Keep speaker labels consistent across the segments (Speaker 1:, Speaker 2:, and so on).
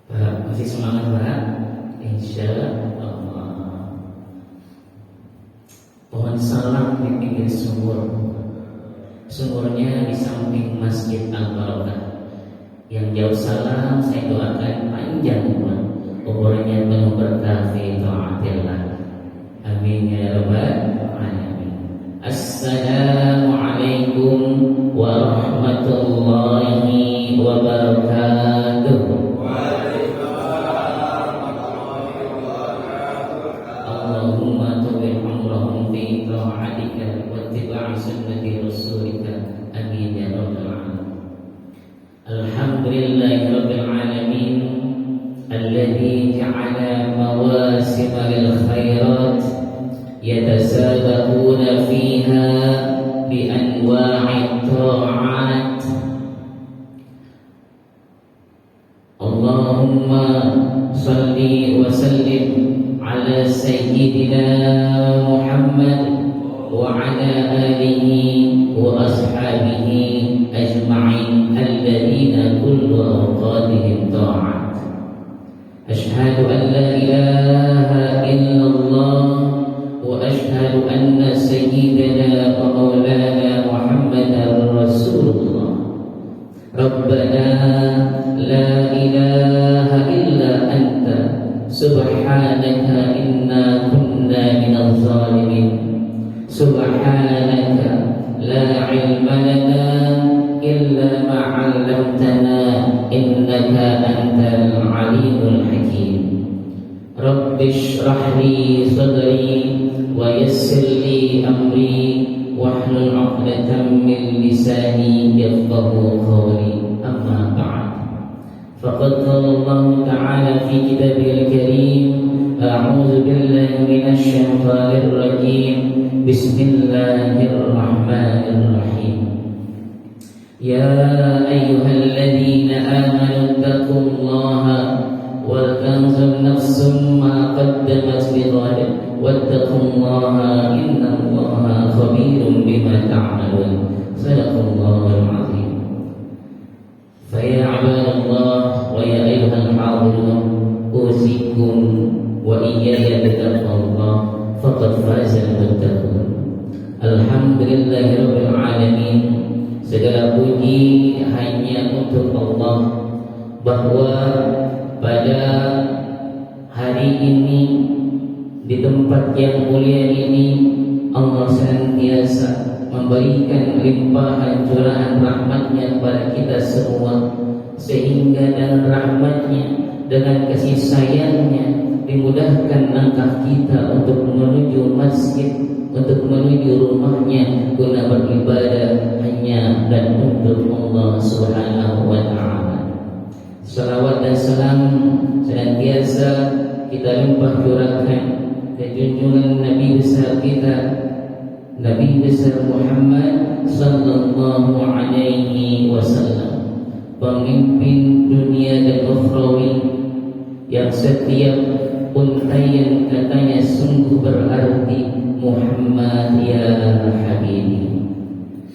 Speaker 1: Masih semangat Pak? Insya Allah. Pohon salam di pinggir sumur. Sumurnya di samping Masjid Al-Barokah. Yang jauh salam saya doakan panjang umurnya penuh berkah fi taatillah. Amin ya rabbal alamin. Assalamualaikum warahmatullahi wabarakatuh. Allahumma tawil umrahum fi ta'atika wa ittiba'i sunnati rasulika. Amin ya rabbal alamin. Alhamdulillahi rabbil alamin alladzi ja'ala mawasim lil khairat yatasabaquna fiha bi anwa'i ta'at. Allahumma salli wa sallim ala sayyidina Muhammad wa ala alihi wa ashabihi ajma'in alladhina kullu awqatihim ta'at. Ashhadu an la ilaha illallah wa ashhadu anna sayyidina wa maulana Muhammadan Rasulullah. Rabbana la ilaha illa anta subhanaka inna kunna minadh zalimin. Subhanaka la ilma lana illa ma 'allamtana innaka antal alimul hakim. Rabbi shrah li sadri wa yassir li amri wahlul 'uqdatam min lisani yafqahu qawli. Amma ba'd. Faqad qala Allah ta'ala fi kitabihil karim a'udzu billahi minasy syaithanir rajim. Bismillahirrahmanirrahim. Ya ayyuhalladzina amanu taqullaha wal tanzur nafsum ma qaddamat lighadin wattaqullaha innallaha khabirum bima ta'malun. Sadaqallahul azim. Fa ya ibadallah wa ya ayyuhal hadirun usikum wa iyaya bittaqwallah faqad fazal muttaqun. Alhamdulillahirabbil alamin. Segala puji hanya untuk Allah, bahwa pada hari ini di tempat yang mulia ini Allah senantiasa memberikan limpahan curahan rahmatnya kepada kita semua, sehingga dengan rahmatnya, dengan kasih sayangnya dimudahkan langkah kita untuk menuju masjid, untuk menuju rumahnya guna beribadah hanya dan untuk Allah Subhanahu wa ta'ala. Salawat dan salam senantiasa kita limpah curahkan ke junjungan Nabi besar kita, Nabi besar Muhammad sallallahu alaihi wasallam, pemimpin dunia dan ukhrawi yang setiap untaian katanya sungguh berarti Muhammad ya Habibi.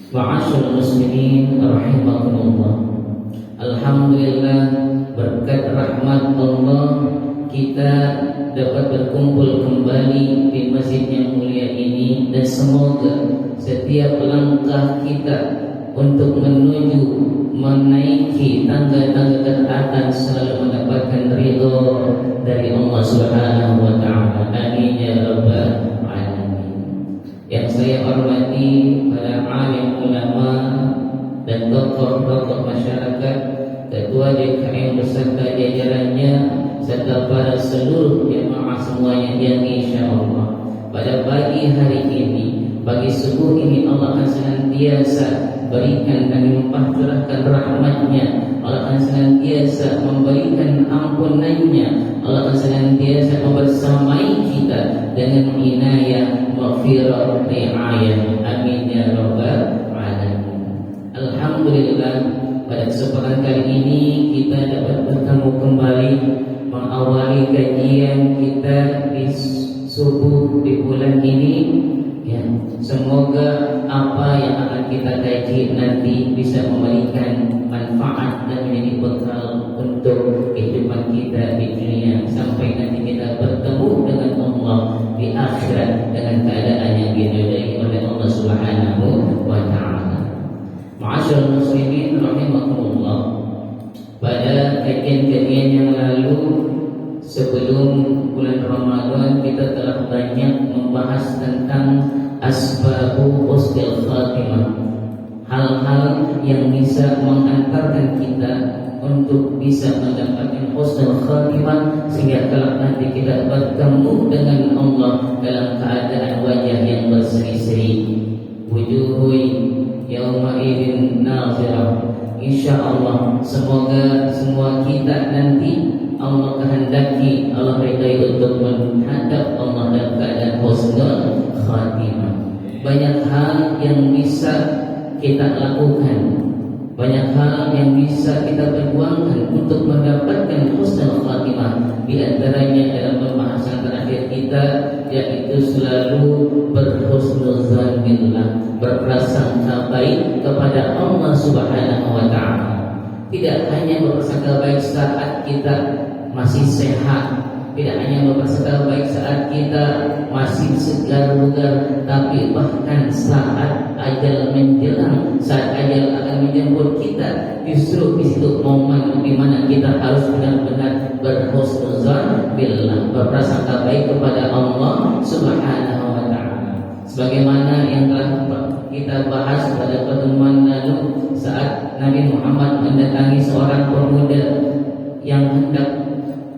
Speaker 1: Ma'asyiral muslimin rahimakumullah. Alhamdulillah, berkat rahmat Allah kita dapat berkumpul kembali di masjid yang mulia ini, dan semoga setiap langkah kita untuk menuju menaiki tangga-tangga ketaatan selalu mendapatkan ridho dari Allah Subhanahu wa ta'ala. Amin ya rabbal alamin. Yang saya hormati para alim ulama dan tokoh-tokoh masyarakat, ketua DKM beserta jajarannya, serta para seluruh jemaah semuanya yang insyaallah pada pagi hari ini, pagi subuh ini Allah akan senantiasa berikan dan melimpah curahkan rahmatnya. Allah akan senantiasa memberikan ampunannya. Allah akan senantiasa membersamai kita dengan inayah, maghfirah, riayah. Amin ya rabbal alamin. Alhamdulillah, pada kesempatan kali ini kita dapat bertemu kembali mengawali kajian kita di subuh di bulan ini. Ya, semoga apa yang akan kita kaji nanti bisa memberikan manfaat dan menjadi bekal untuk kehidupan kita kajian-kajian yang lalu sebelum bulan Ramadan kita telah banyak membahas tentang asbabu husnul khatimah, hal-hal yang bisa mengantarkan kita untuk bisa mendapatkan husnul khatimah sehingga kelak nanti kita bertemu dengan Allah dalam keadaan wajah yang berseri-seri. Wujuhun yauma idzin nazirah. Insyaallah semoga semua kita nanti Allah kehendaki, Allah ridai untuk menghadap Allah dalam keadaan husnul khatimah. Banyak hal yang bisa kita lakukan, banyak hal yang bisa kita perjuangkan untuk mendapatkan husnul khatimah. Di antaranya dalam pembahasan terakhir kita yaitu selalu berhusnuzan billah, berprasangka baik kepada Allah Subhanahu wa taala. Tidak hanya berprasangka baik saat kita masih sehat, tidak hanya berprasangka baik saat kita masih segar bugar, tapi bahkan saat ajal menjelang, saat ajal akan menjemput kita, justru di situ momen di mana kita harus benar-benar berhusnuzan billah, berprasangka baik kepada Allah Subhanahu wa taala. Sebagaimana yang telah kita bahas pada pertemuan lalu saat Nabi Muhammad mendatangi seorang pemuda yang hendak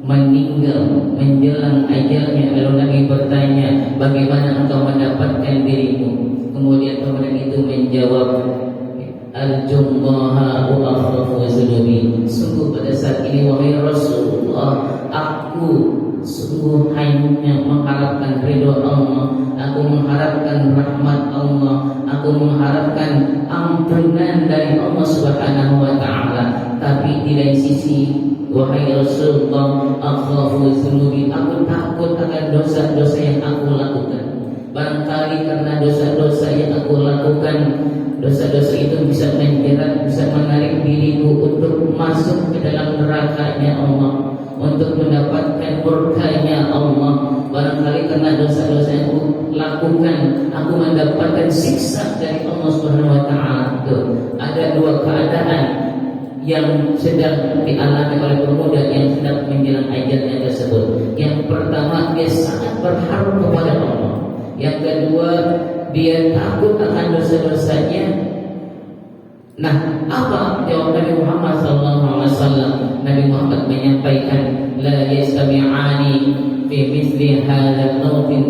Speaker 1: meninggal menjelang ajalnya, lalu Nabi bertanya, bagaimana engkau mendapatkan dirimu? Kemudian pemuda itu menjawab, Al-Jummaha wa akhafu zunubi. Sungguh pada saat ini wahai Rasulullah, aku sungguh hanya mengharapkan ridho Allah, aku mengharapkan rahmat Allah, aku mengharapkan ampunan dari Allah Subhanahu wa taala. Tapi di lain sisi, wahai Rasulullah, akhafu zunubi, aku takut akan dosa-dosa yang aku lakukan. Barangkali karena dosa-dosa yang aku lakukan, dosa-dosa itu bisa menjerat, bisa menarik diriku untuk masuk ke dalam nerakanya Allah, untuk mendapatkan murkanya Allah. Barangkali karena dosa-dosa yang aku lakukan, aku mendapatkan siksa dari Allah Subhanahu wa taala. Ada dua keadaan yang sedang dialami oleh pemuda yang sedang menjelang ajalnya tersebut. Yang pertama, dia sangat berharap kepada Allah. Yang kedua, dia takut akan dosa-dosanya. Nah, apa jawab Nabi Muhammad SAW? Nabi Muhammad menyampaikan, la yastami'ani fi mithli hadha al-mawtin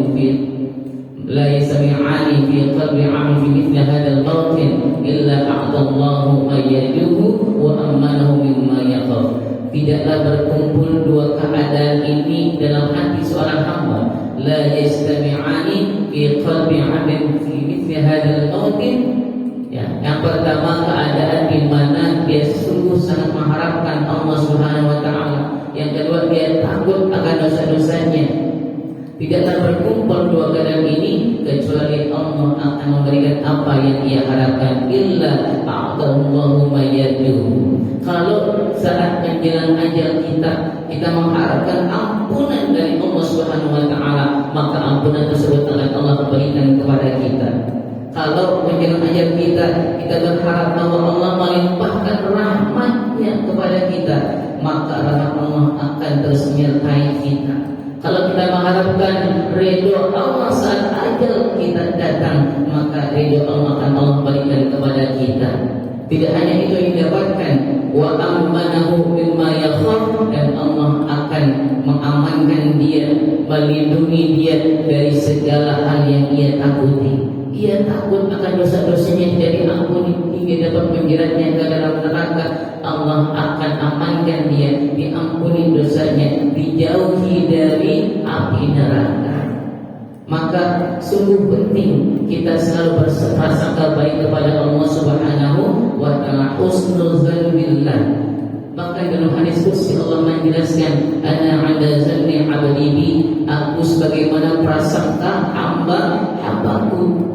Speaker 1: la yastami'ani fi qalbi 'abdin fi mithli hadha al-mawtin illa a'tallahu ma yarjuhu wa amanahu mimma yakhaf. Tidaklah berkumpul dua keadaan ini dalam hati seorang hamba. La yastami'ani fi qalbi 'abdin fi mithli hadha al-mawtin. Ya, yang pertama keadaan di mana dia sungguh sangat mengharapkan Allah Subhanahu wa taala. Yang kedua, dia takut akan dosa-dosanya. Tidaklah berkumpul dua keadaan ini kecuali Allah akan memberikan apa yang ia harapkan. Illa a'tallahu ma yarjuhu. Kalau saat menjelang ajal kita mengharapkan ampunan dari Allah Subhanahu wa taala, maka ampunan tersebut akan Allah berikan kepada kita. Kalau menjelang ajal kita berharap bahwa Allah melimpahkan rahmatnya kepada kita, maka rahmat Allah akan terus menyertai kita. Kalau kita mengharapkan ridho Allah saat ajal kita datang, maka ridho Allah akan Allah berikan kepada kita. Tidak hanya itu yang didapatkan, wa amanahu mimma yakhaf, dan Allah akan mengamankan dia, melindungi dia dari segala hal yang ia takuti. Ia takut akan dosa-dosanya tidak diampuni hingga dapat menjeratnya ke dalam neraka. Allah akan amankan dia, diampuni dosanya, dijauhi dari api neraka. Maka sungguh penting kita selalu berprasangka baik kepada Allah Subhanahu wa taala, husnuzan billah. Bahkan dalam hadis qudsi Allah menjelaskan, ana 'ala zanni 'abdi bi, aku sebagaimana prasangka hambaku.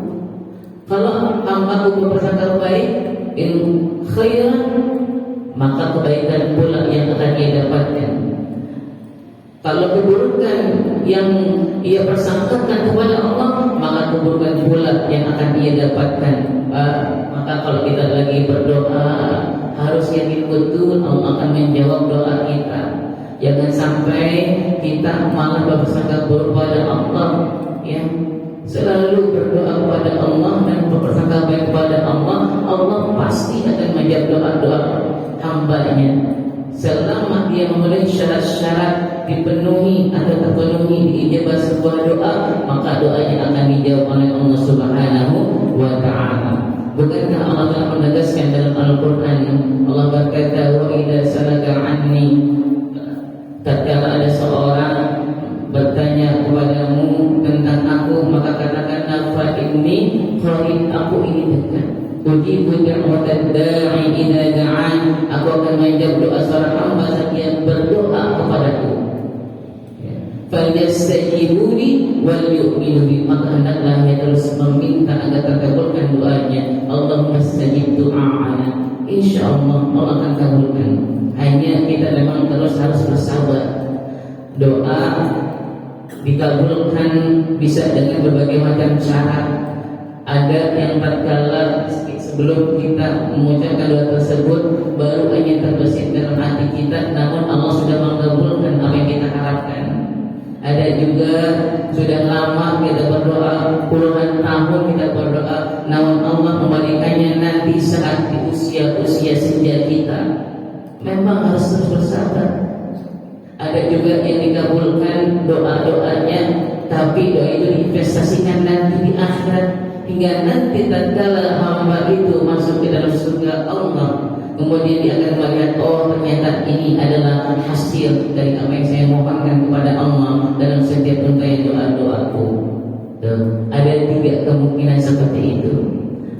Speaker 1: Kalau hambaku berprasangka baik, in khairan, maka kebaikan pula yang akan ia dapatkan. Kalau keburukan yang ia persangkakan kepada Allah, maka keburukan pula yang akan ia dapatkan. Maka kalau kita lagi berdoa, harus yakin betul Allah akan menjawab doa kita. Jangan sampai kita malah berprasangka buruk pada Allah, ya. Selalu berdoa kepada Allah dan berprasangka baik kepada Allah, Allah pasti akan menjawab doa-doa hambanya. Selama dia memenuhi syarat-syarat, dipenuhi atau terpenuhi diijabah sebuah doa, maka doanya akan dijawab oleh Allah Subhanahu wa Ta'ala. Bukankah Allah telah menegaskan dalam Al-Quran, Allah berkata, wa idza salaka anni, tatkala ada seorang bertanya kepadamu tentang aku, maka katakanlah fa inni qarib, aku ini dekat. Ujibu da'watad da'i idza da'an, aku akan menjawab doa seorang hamba saat dia berdoa kepadaku. Falyastajibuli wal yu'minu bi, maka hendaklah dia terus meminta agar terkabulkan doanya. Allahumma stajib du'a'ana, insyaallah Allah akan kabulkan. Hanya kita memang terus harus bersabar. Doa dikabulkan bisa dengan berbagai macam cara. Ada yang tatkala sebelum kita mengucapkan doa tersebut baru hanya terbesit dalam hati kita, namun Allah sudah mengabulkan apa yang kita harapkan. Ada juga sudah lama kita berdoa, puluhan tahun kita berdoa, namun Allah memberikannya nanti saat di usia senja kita. Memang harus terus bersabar. Ada juga yang dikabulkan doa-doanya, tapi doa itu diinvestasikan nanti di akhirat, hingga nanti tatkala hamba itu masuk ke dalam surga Allah, kemudian dia akan melihat, oh ternyata ini adalah hasil dari apa yang saya mohonkan kepada Allah dalam setiap rangkaian doa-doaku. Ada 3 kemungkinan seperti itu.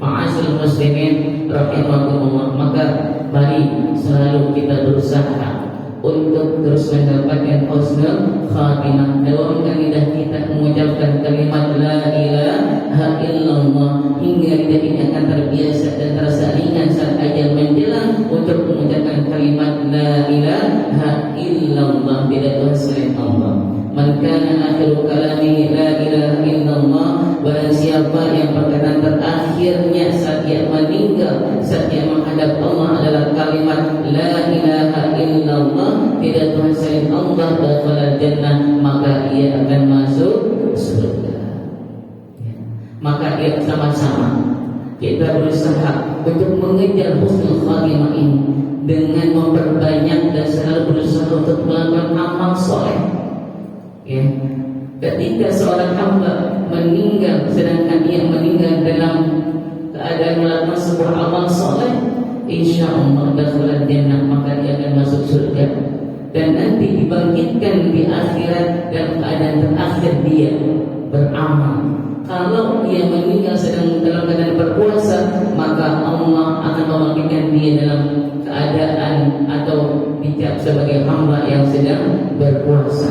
Speaker 1: Ma'asyiral muslimin rahimakumullah, maka mari selalu kita berusaha untuk terus mendapatkan husnul khatimah. Dalamkan lidah kita mengucapkan kalimat la ilaha illallah hingga lidah ini akan terbiasa dan terasa ringan saat ajal menjelang untuk mengucapkan kalimat la ilaha illallah, tidak Tuhan selain Allah. Man kana akhiru kalamihi la ilaha illallah, barang siapa yang perkataan terakhirnya saat dia meninggal, saat dia menghadap Allah adalah kalimat la ilaha illallah, tidak Tuhan selain Allah, dakhala jannah, maka ia akan masuk surga. Maka dia sama-sama kita berusaha untuk mengejar husnul khatimah ini dengan memperbanyak dan selalu berusaha untuk melakukan amal soleh. Ya. Ketika seorang hamba meninggal sedangkan ia meninggal dalam keadaan melakukan sebuah amal soleh, insyaallah dakhala jannah, maka dia akan masuk surga. Dan nanti dibangkitkan di akhirat dalam keadaan terakhir dia beramal. Kalau dia meninggal sedang dalam keadaan berpuasa, maka Allah akan membangkitkan dia dalam keadaan atau dicap sebagai hamba yang sedang berpuasa.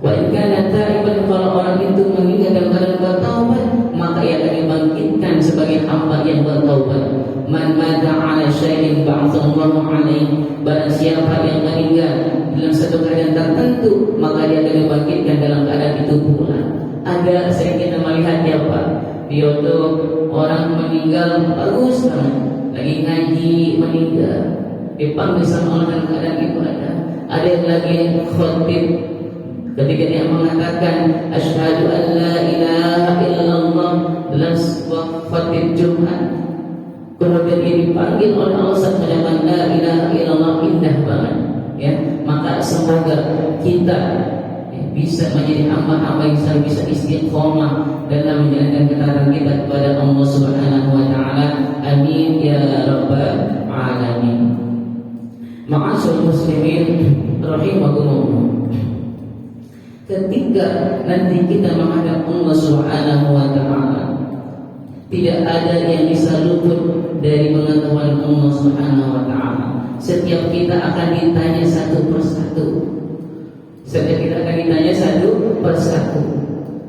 Speaker 1: Wa in kana taiban, kalau orang itu meninggal dalam keadaan bertaubat, maka ia akan dibangkitkan sebagai hamba yang bertaubat. Man mata ala syai'in ba'athallahu alaihi, barang siapa yang meninggal dalam satu keadaan tertentu, maka dia akan dibangkitkan dalam keadaan itu pula. Ada sering kita melihat ya Pak, di YouTube orang meninggal bagus banget, lagi ngaji meninggal, dipanggil sama Allah dalam keadaan itu ada. Ada yang lagi khotib, ketika dia mengatakan asyhadu an la ilaha illallah dalam sebuah khotib Jumat, kemudian dia dipanggil oleh Allah saat menyampaikan la ilaha illallah, indah banget ya. Maka semoga kita bisa menjadi hamba-hamba yang selalu bisa istiqomah dalam menjalankan ketaatan kita kepada Allah Subhanahu wa Ta'ala. Amin ya rabbal alamin. Ma'asyiral muslimin rahimakumullah, ketika nanti kita menghadap Allah Subhanahu wa Ta'ala, tidak ada yang bisa luput dari pengetahuan Allah Subhanahu wa Ta'ala. Setiap kita akan ditanya satu persatu. Setiap kita akan ditanya satu persatu.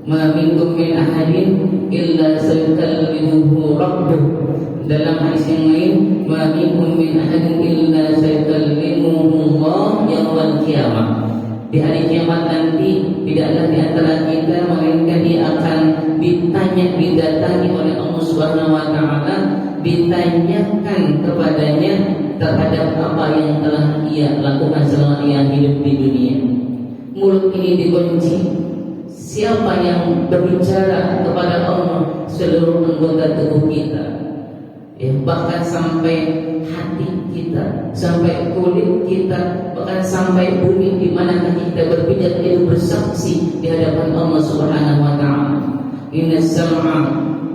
Speaker 1: Ma minkum min ahadin illa sayukallimuhu rabbuh. Dalam hadis yang lain, ma minkum min ahadin illa sayukallimuhu Allah yaumil qiyamah. Di hari kiamat nanti tidaklah di antara kita melainkan dia akan didatangi oleh Allah Subhanahu wa taala, ditanyakan kepadanya terhadap apa yang telah ia lakukan selama ia hidup di dunia. Mulut ini dikunci. Siapa yang berbicara kepada Allah? Seluruh anggota tubuh kita, ya, bahkan sampai hati kita, sampai kulit kita, bahkan sampai bumi di mana kita berpijak itu bersaksi di hadapan Allah Subhanahu wa taala. Inna sam'a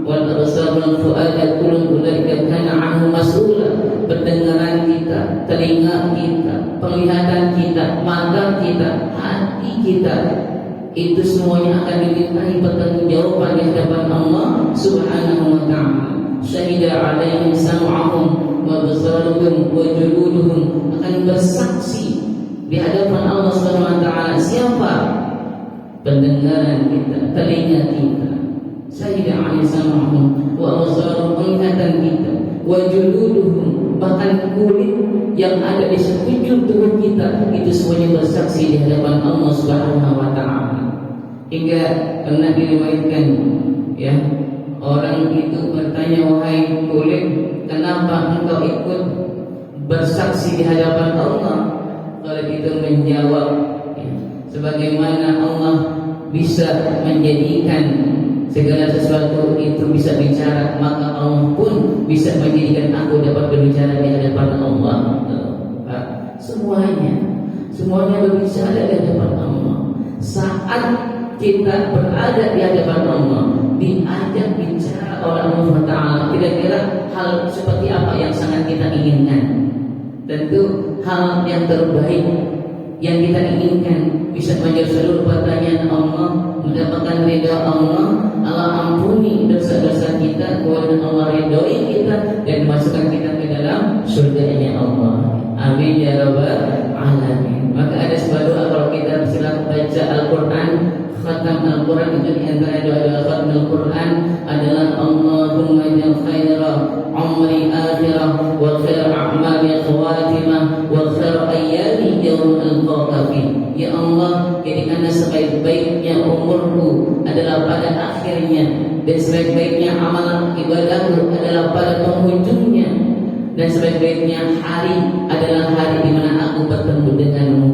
Speaker 1: wal absar wal fu'ada kullu ulaika kana 'anhu mas'ula. Pendengaran kita, telinga kita, penglihatan kita, mata kita, hati kita, itu semuanya akan dimintai pertanggungjawaban di hadapan Allah Subhanahu wa taala. Syahida 'alaihim sam'uhum wa absaruhum wa juluduhum, akan bersaksi di hadapan Allah Subhanahu wa taala. Siapa? Pendengaran kita, telinga kita. Syahida 'alaihim sam'uhum wa absaruhum, penglihatan kita, wa juluduhum, bahkan kulit yang ada di sekujur tubuh kita, itu semuanya bersaksi di hadapan Allah Subhanahu wa taala. Hingga pernah diriwayatkan, ya, orang itu bertanya, wahai kulit, kenapa engkau ikut bersaksi di hadapan Allah? Kulit itu menjawab, ya, sebagaimana Allah bisa menjadikan segala sesuatu itu bisa bicara, maka Allah pun bisa menjadikan aku dapat berbicara di hadapan Allah. Semuanya berbicara di hadapan Allah. Saat kita berada di hadapan Allah, diajak bicara oleh Allah Taala, kira-kira hal seperti apa yang sangat kita inginkan? Tentu hal yang terbaik yang kita inginkan, bisa menjawab seluruh pertanyaan Allah, mendapatkan ridha Allah, Allah ampuni dosa-dosa kita, kemudian Allah ridhoi kita dan masukkan kita ke dalam surga-Nya Allah. Amin ya rabbal alamin. Maka ada sebuah doa kalau kita silakan baca Al-Quran, khatam Al-Quran, itu di antara doa-doa khatam Al-Quran adalah Allahumma ja'al khaira umri akhirah wa khair a'mali khawatimah wa khair ayyami yawm al-qaka fi. Ya Allah, jadikanlah sebaik-baiknya umurku adalah pada akhirnya, dan sebaik-baiknya amalan ibadahku adalah pada penghujungnya, dan sebaik-baiknya hari adalah hari di mana aku bertemu denganmu.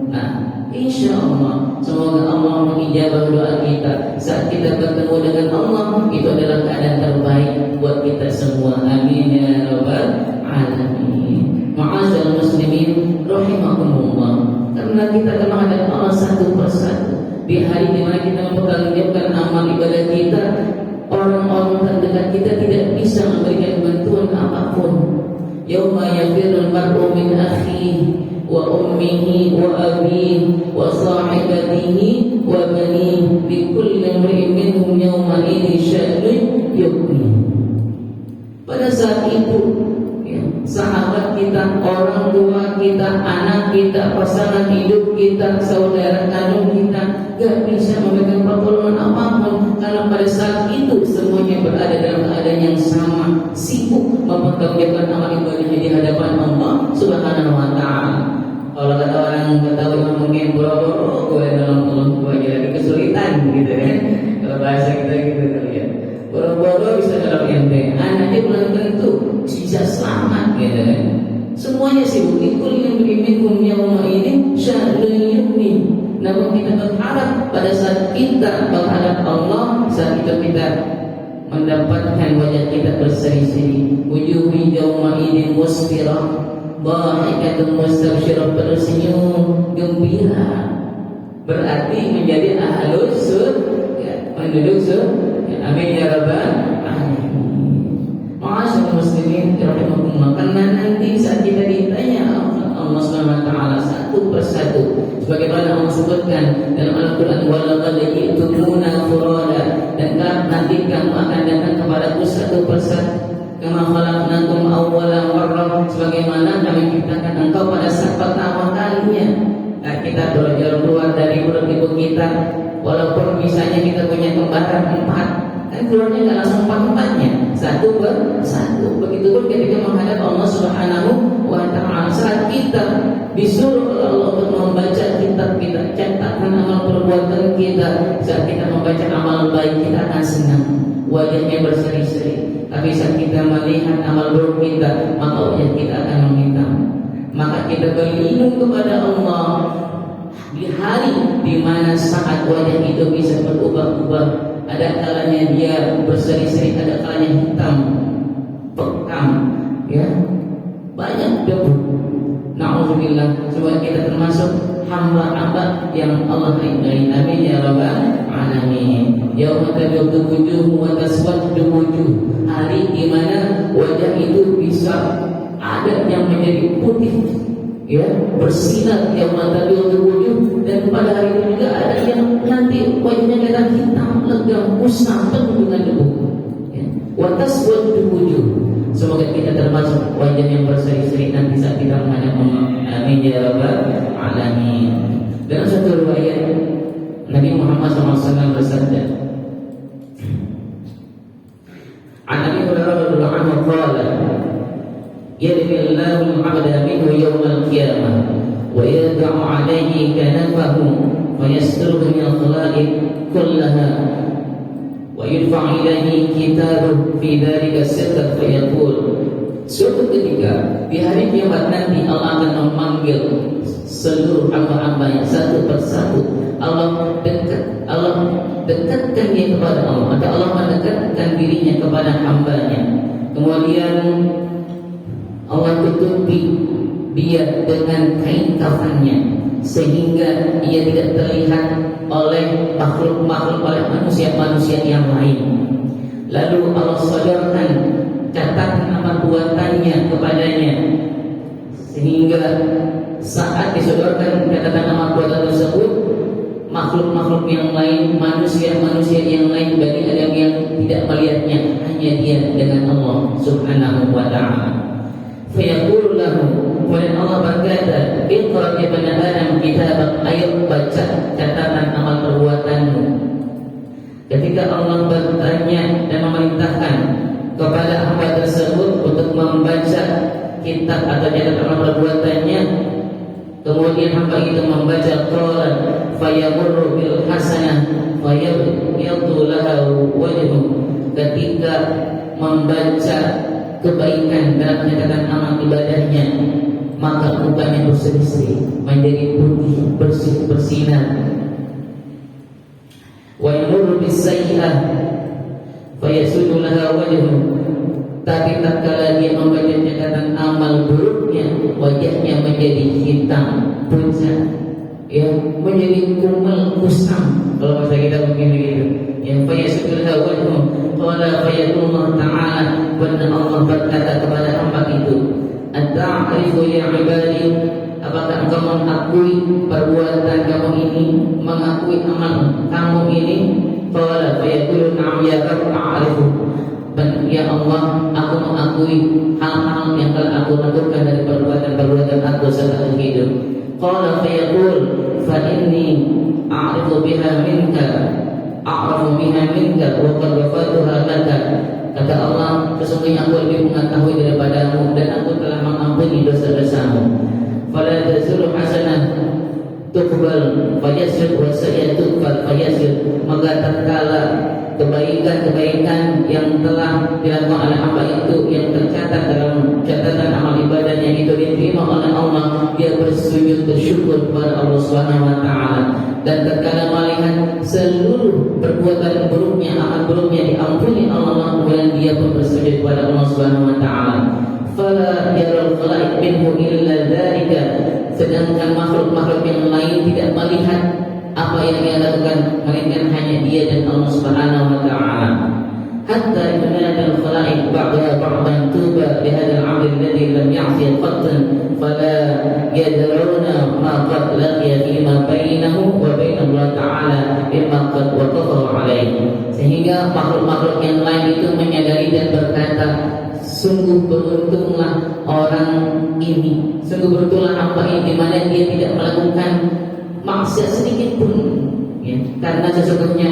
Speaker 1: Nah, insya Allah semoga Allah mengijabah doa kita saat kita bertemu dengan Allah. Itu adalah keadaan terbaik buat kita semua. Amin ya rabbal alamin. Ma'azal muslimin rahimakumullah. Karena kita akan menghadap Allah satu persatu di hari di mana kita mempertanggungjawabkan amal ibadah kita, orang-orang terdekat kita tidak bisa memberikan bantuan apapun. Yauma yafirul mar'u min akhihi wa ummihi wa abihi wa sahibatihi wa banihi likulli imri'in minhum yawma idzin sya'nun yughnihi. Pada saat itu, ya, sahabat kita, orang tua kita, anak kita, pasangan hidup kita, saudara kandung kita gak bisa memberikan pertolongan apapun, karena pada saat itu semuanya berada dalam keadaan yang sama, sibuk mempertanggungjawabkan amal ibadahnya di hadapan Allah Subhanahu wa taala. Kalau kata orang Betawi mungkin boro-boro gue dalam Allah, gue lagi kesulitan gitu kan. Kalau bahasa kita gitu kali ya. Boro-boro bisa dalam ente, anaknya belum tentu bisa selamat gitu kan. Semuanya sibuk, ikul yang beriminkum yauma ini sya'nun yughni. Namun kita berharap pada saat kita berhadap Allah, saat itu kita mendapatkan wajah kita berseri-seri, wujuhi yauma idin musfirah, dhahikatun mustabsyirah, bersenyum gembira, berarti menjadi ahlus surga, penduduk surga. Amin ya rabbal alamin. Ma'asyiral muslimin rahimakumullah. Karena nanti saat kita ditanya Allah Subhanahu wa taala satu persatu, sebagaimana Allah sebutkan dalam Al-Qur'an, walaqad ji'tumuna furada, dan nanti kamu akan datang kepadaku satu persatu, kama khalaqnakum awwala marrah, sebagaimana kami ciptakan engkau pada saat pertama kalinya. Nah, kita belajar keluar dari perut ibu kita, walaupun misalnya kita punya kembaran 4, kan keluarnya nggak langsung 4-4-nya, satu per satu. Begitupun ketika menghadap Allah Subhanahu wa taala, saat kita disuruh oleh Allah untuk membaca kitab kita, wajahnya berseri-seri. Tapi saat kita melihat amal buruk kita, maka wajah kita akan menghitam. Maka kita berlindung kepada Allah di hari di mana saat wajah itu bisa berubah-ubah. Ada kalanya dia berseri-seri, ada kalanya hitam, pekam, ya, banyak debu. Na'udzubillah. Semoga kita termasuk hamba-hamba yang Allah ridai. Amin ya rabbal alamin. Yauma tabyaddu wujuh wa taswaddu wujuh. Hari di mana wajah itu bisa ada yang menjadi putih, ya, bersinar, yauma tabyaddu wujuh, dan pada hari itu juga ada yang nanti wajahnya akan hitam, legam, musnah, penuh dengan debu. Ya. Wa taswaddu wujuh. Semoga kita termasuk wajah yang berseri-seri nanti saat kita menghadap Allah. Amin ya rabbal alamin. Dalam satu riwayat Nabi Muhammad SAW bersabda, An Abi Hurairah radhiyallahu anhu qala, Yadfillahu al-'abda minhu yawmal qiyamah wa yad'u 'alayhi kanafahu fayasturuhu min al-khalaiq kullaha wa yudfa' ilayhi kitabuhu fi dhalika as-sitr fayaqul. Suatu ketika di hari kiamat nanti Allah akan memanggil seluruh hamba-hambanya satu persatu. Allah dekatkan dia kepada Allah, atau Allah mendekatkan dirinya kepada hambanya. Kemudian Allah tutupi dia dengan kain kafannya sehingga ia tidak terlihat oleh makhluk-makhluk, oleh manusia-manusia yang lain. Lalu Allah sodorkan catatan amal buatannya kepadanya, sehingga saat disodorkan catatan amal buatan tersebut, makhluk-makhluk yang lain, manusia-manusia yang lain, bagi Adam yang tidak melihatnya, hanya dia dengan Allah Subhanahu wa ta'ala. Fayaqulu lahu, kemudian Allah berkata, Iqra ya bani Adam kitabak, ayo baca catatan amal perbuatanmu. Ketika Allah bertanya dan memerintahkan kepada hamba tersebut untuk membaca kitab atau catatan amal perbuatannya, kemudian hamba itu membaca qala fayamurru bil hasanah fayabyaddu lahu wajhu. Ketika membaca kebaikan dalam catatan amal ibadahnya, maka mukanya berseri-seri, menjadi putih, bersih, bersinar. Wa yamurru bis sayyi'ah fayasudu laha wajhu. Tapi tatkala dia membaca catatan amal buruknya, wajahnya menjadi hitam, pucat, ya, menjadi kumel, kusam. Kalau bahasa kita mungkin begitu. Yang fayasudu laha wajhu. Qala fayaqulullah ta'ala, benar Allah berkata kepada hamba itu, At-ta'rifu ya ibadi, apakah engkau mengakui perbuatan kamu ini, mengakui amal kamu ini? Qala fayaqulu na'am ya Rabb a'rifu. Dan ya Allah, aku mengakui hal-hal yang telah aku lakukan dari perbuatan-perbuatan aku selama hidup. Qala fayaqul fa inni a'rifu biha minka, a'rafu biha minka wa qad ghafatuha laka. Kata Allah, sesungguhnya aku lebih mengetahui daripadamu dan aku telah mengampuni dosa-dosamu. Fala tazuru hasanah tuqbal fayasir wa sayyatu fayasir. Maka tatkala kebaikan-kebaikan yang telah dilakukan oleh hamba itu, yang tercatat dalam catatan amal ibadahnya itu diterima oleh Allah, dia bersujud bersyukur kepada Allah Subhanahu wa ta'ala. Dan tatkala melihat seluruh perbuatan buruknya, amal buruknya diampuni Allah, kemudian dia pun bersujud kepada Allah Subhanahu wa ta'ala. Fala yaral khalaiq minhu illa dzalika. Sedangkan makhluk-makhluk yang lain tidak melihat apa yang dia lakukan, melainkan hanya dia dan Allah Subhanahu wa ta'ala. Hatta yunadal khalaiq ba'daha ba'dan tuba lihadzal 'abd alladhi lam ya'si qattan fala yadruna ma qad laqiya fima bainahu wa bain Allah ta'ala bima qad waqafa 'alaihi. Sehingga makhluk-makhluk yang lain itu menyadari dan berkata, sungguh beruntunglah orang ini, sungguh beruntunglah hamba ini, di mana dia tidak melakukan maksiat sedikit pun, ya, karena sesungguhnya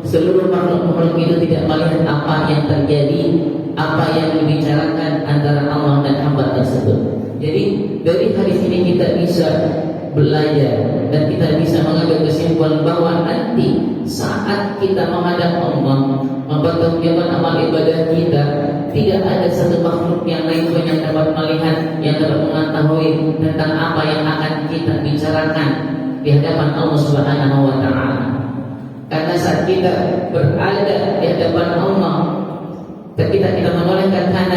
Speaker 1: seluruh makhluk-makhluk itu tidak melihat apa yang terjadi, apa yang dibicarakan antara Allah dan hamba tersebut. Jadi dari hadis ini kita bisa belajar dan kita bisa mengambil kesimpulan bahwa nanti saat kita menghadap Allah, mempertanggungjawabkan amal ibadah kita. Tidak ada satu makhluk yang lain pun yang dapat melihat, yang dapat mengetahui tentang apa yang akan kita bicarakan di hadapan Allah Subhanahu wa taala. Karena saat kita berada di hadapan Allah, ketika kita